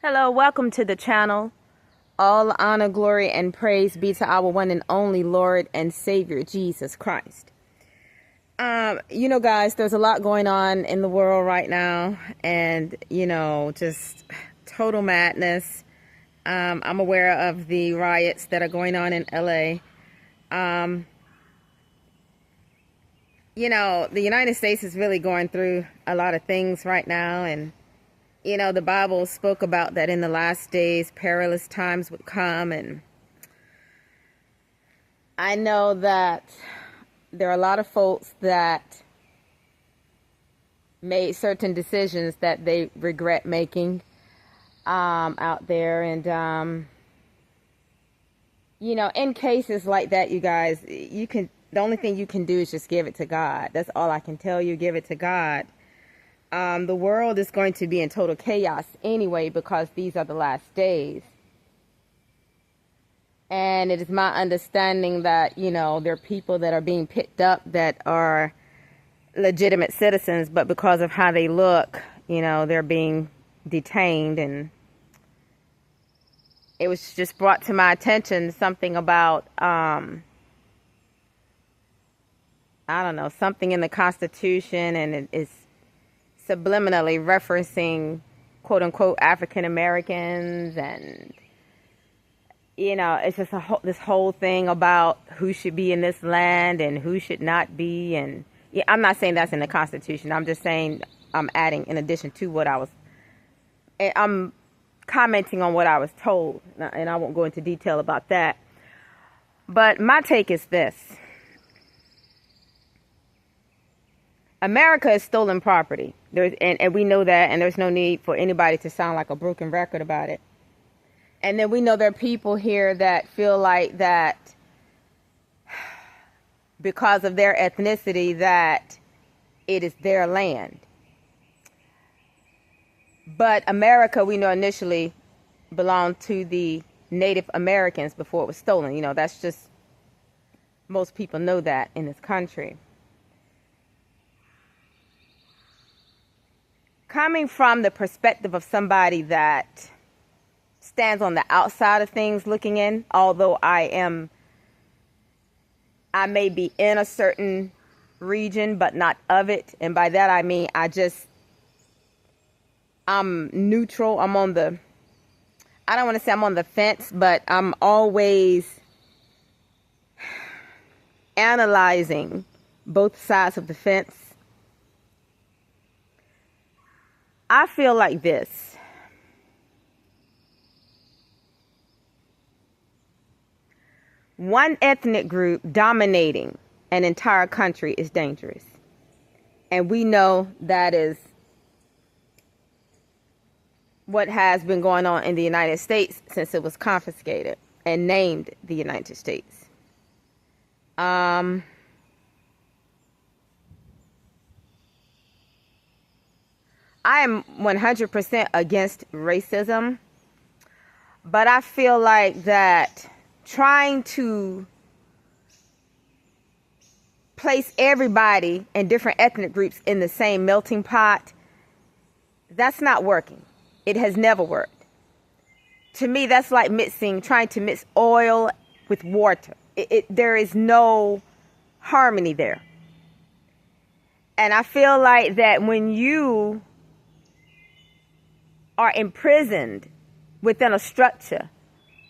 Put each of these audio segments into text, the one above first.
Hello, welcome to the channel. All honor, glory, and praise be to our one and only Lord and Savior, Jesus Christ. Guys, there's a lot going on in the world right now, and, just total madness. I'm aware of the riots that are going on in LA. The United States is really going through a lot of things right now, and the Bible spoke about that in the last days, perilous times would come. And I know that there are a lot of folks that made certain decisions that they regret making out there. And, in cases like that, you guys, the only thing you can do is just give it to God. That's all I can tell you. Give it to God. The world is going to be in total chaos anyway, because these are the last days. And it is my understanding that, there are people that are being picked up that are legitimate citizens, but because of how they look, they're being detained. And it was just brought to my attention something about, I don't know, something in the Constitution, and it is subliminally referencing quote unquote African Americans, and it's just this whole thing about who should be in this land and who should not be. And I'm not saying that's in the Constitution. I'm just saying I'm adding in addition to I'm commenting on what I was told, and I won't go into detail about that. But my take is this: America is stolen property. And we know that, and there's no need for anybody to sound like a broken record about it. And then we know there are people here that feel like that because of their ethnicity that it is their land. But America, we know, initially belonged to the Native Americans before it was stolen. That's just, most people know that in this country. Coming from the perspective of somebody that stands on the outside of things looking in, although I may be in a certain region, but not of it. And by that I mean I'm neutral. I don't want to say I'm on the fence, but I'm always analyzing both sides of the fence. I feel like this: one ethnic group dominating an entire country is dangerous. And we know that is what has been going on in the United States since it was confiscated and named the United States. I am 100% against racism, but I feel like that trying to place everybody in different ethnic groups in the same melting pot, that's not working. It has never worked. To me, that's like trying to mix oil with water. There is no harmony there. And I feel like that when you are imprisoned within a structure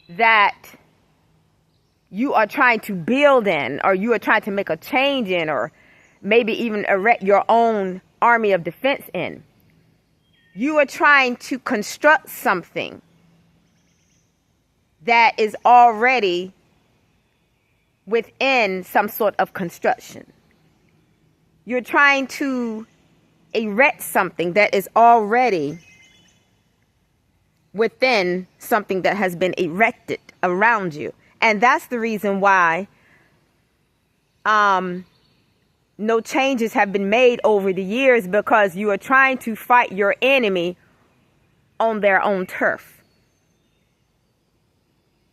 that you are trying to build in, or you are trying to make a change in, or maybe even erect your own army of defense in, you are trying to construct something that is already within some sort of construction. You're trying to erect something that is already within something that has been erected around you. And that's the reason why no changes have been made over the years, because you are trying to fight your enemy on their own turf.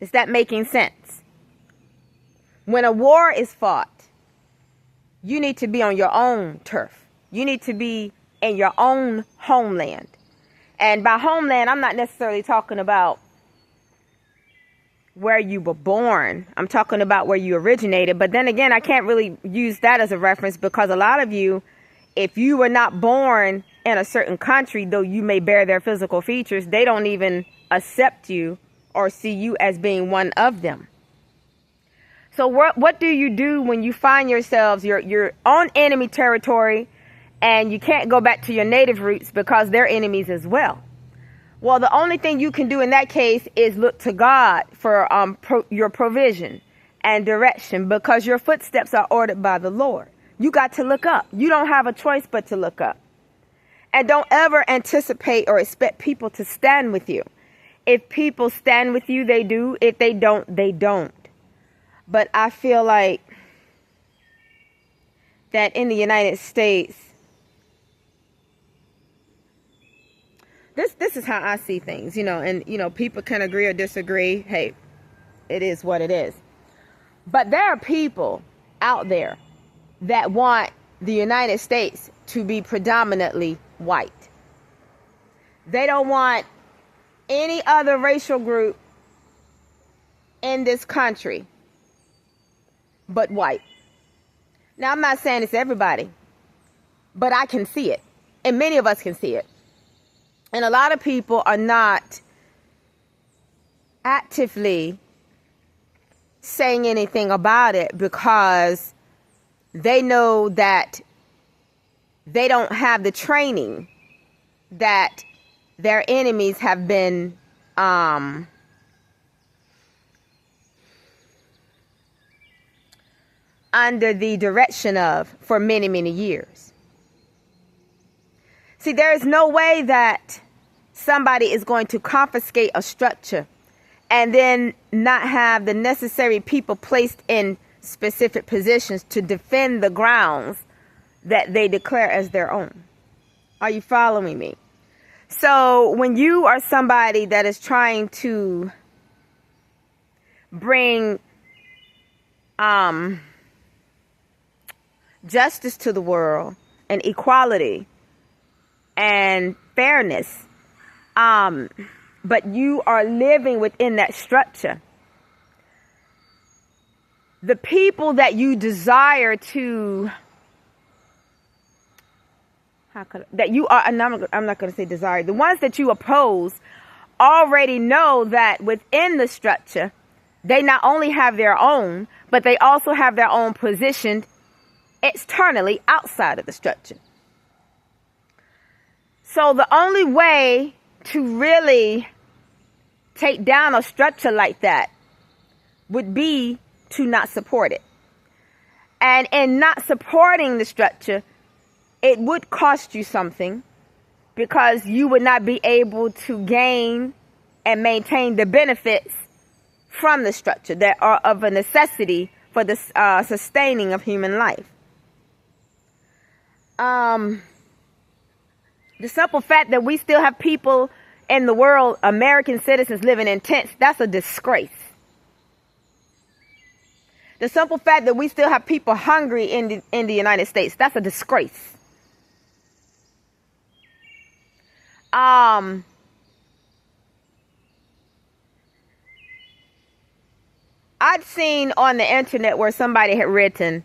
Is that making sense? When a war is fought, you need to be on your own turf. You need to be in your own homeland. And by homeland, I'm not necessarily talking about where you were born. I'm talking about where you originated. But then again, I can't really use that as a reference, because a lot of you, if you were not born in a certain country, though you may bear their physical features, they don't even accept you or see you as being one of them. So what do you do when you find yourselves, you're on enemy territory, and you can't go back to your native roots because they're enemies as well? Well, the only thing you can do in that case is look to God for your provision and direction, because your footsteps are ordered by the Lord. You got to look up. You don't have a choice but to look up. And don't ever anticipate or expect people to stand with you. If people stand with you, they do. If they don't, they don't. But I feel like that in the United States, this is how I see things, and, people can agree or disagree. Hey, it is what it is. But there are people out there that want the United States to be predominantly white. They don't want any other racial group in this country but white. Now, I'm not saying it's everybody, but I can see it. And many of us can see it. And a lot of people are not actively saying anything about it because they know that they don't have the training that their enemies have been under the direction of for many, many years. See, there is no way that somebody is going to confiscate a structure and then not have the necessary people placed in specific positions to defend the grounds that they declare as their own. Are you following me? So when you are somebody that is trying to bring justice to the world and equality and fairness, but you are living within that structure, the people that you desire to, I'm not going to say desire, the ones that you oppose already know that within the structure, they not only have their own, but they also have their own positioned externally outside of the structure. So the only way to really take down a structure like that would be to not support it. And in not supporting the structure, it would cost you something, because you would not be able to gain and maintain the benefits from the structure that are of a necessity for the sustaining of human life. The simple fact that we still have people in the world, American citizens, living in tents, that's a disgrace. The simple fact that we still have people hungry in the United States, that's a disgrace. I'd seen on the internet where somebody had written,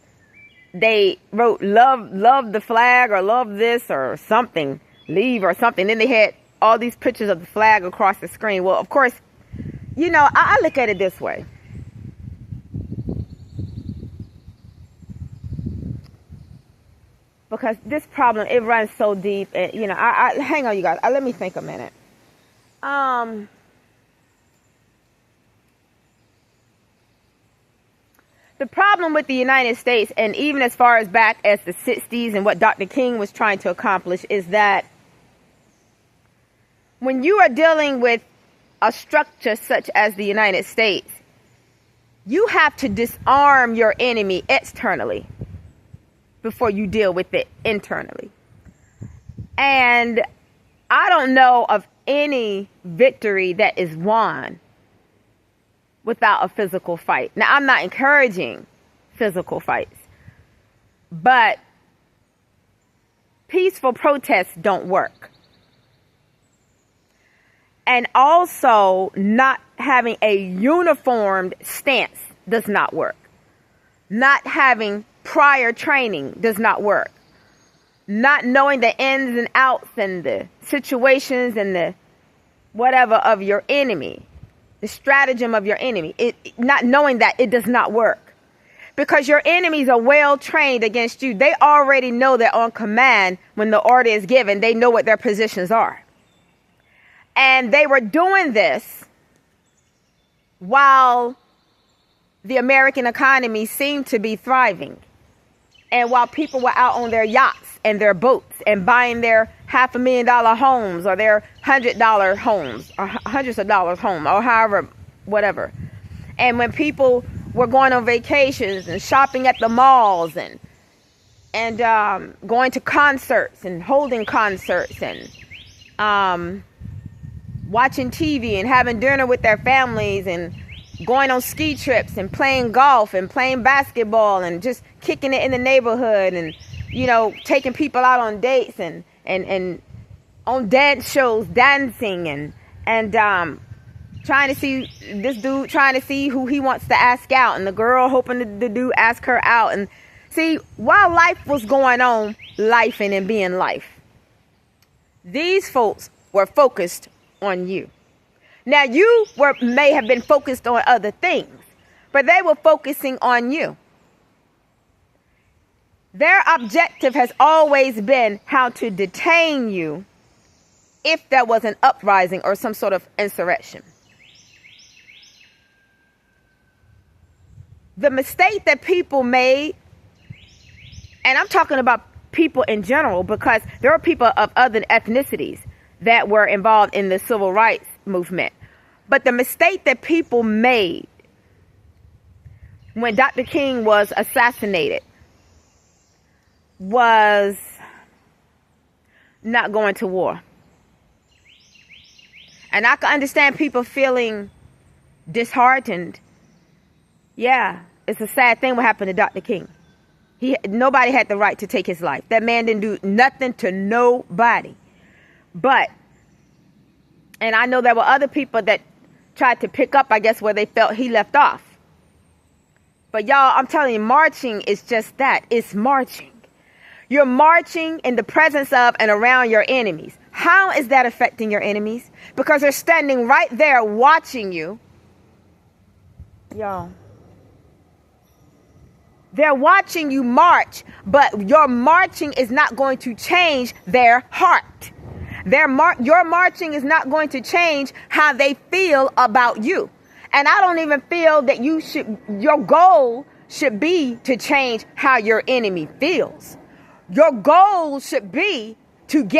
they wrote love the flag or love this or something, leave or something. Then they had all these pictures of the flag across the screen. Well, of course, I look at it this way. Because this problem, it runs so deep. And, hang on, you guys. Let me think a minute. The problem with the United States, and even as far as back as the 60s and what Dr. King was trying to accomplish, is that when you are dealing with a structure such as the United States, you have to disarm your enemy externally before you deal with it internally. And I don't know of any victory that is won without a physical fight. Now, I'm not encouraging physical fights, but peaceful protests don't work. And also, not having a uniformed stance does not work. Not having prior training does not work. Not knowing the ins and outs and the situations and the whatever of your enemy, the stratagem of your enemy, not knowing that, it does not work. Because your enemies are well trained against you. They already know that on command, when the order is given, they know what their positions are. And they were doing this while the American economy seemed to be thriving. And while people were out on their yachts and their boats and buying their $500,000 homes or their $100 homes or hundreds of dollars home or however, whatever. And when people were going on vacations and shopping at the malls and going to concerts and holding concerts and watching TV and having dinner with their families and going on ski trips and playing golf and playing basketball and just kicking it in the neighborhood and, you know, taking people out on dates and on dance shows, dancing and trying to see this dude, trying to see who he wants to ask out, and the girl hoping the dude ask her out. And see, while life was going on, lifing and being life, these folks were focused on you. Now, you may have been focused on other things, but they were focusing on you. Their objective has always been how to detain you if there was an uprising or some sort of insurrection. The mistake that people made, and I'm talking about people in general because there are people of other ethnicities that were involved in the civil rights movement. But the mistake that people made when Dr. King was assassinated was not going to war. And I can understand people feeling disheartened. Yeah, it's a sad thing what happened to Dr. King. Nobody had the right to take his life. That man didn't do nothing to nobody. But, and I know there were other people that tried to pick up, I guess, where they felt he left off. But y'all, I'm telling you, marching is just that. It's marching. You're marching in the presence of and around your enemies. How is that affecting your enemies? Because they're standing right there watching you. Y'all. They're watching you march, but your marching is not going to change their heart. Your marching is not going to change how they feel about you. And I don't even feel that your goal should be to change how your enemy feels. Your goal should be to get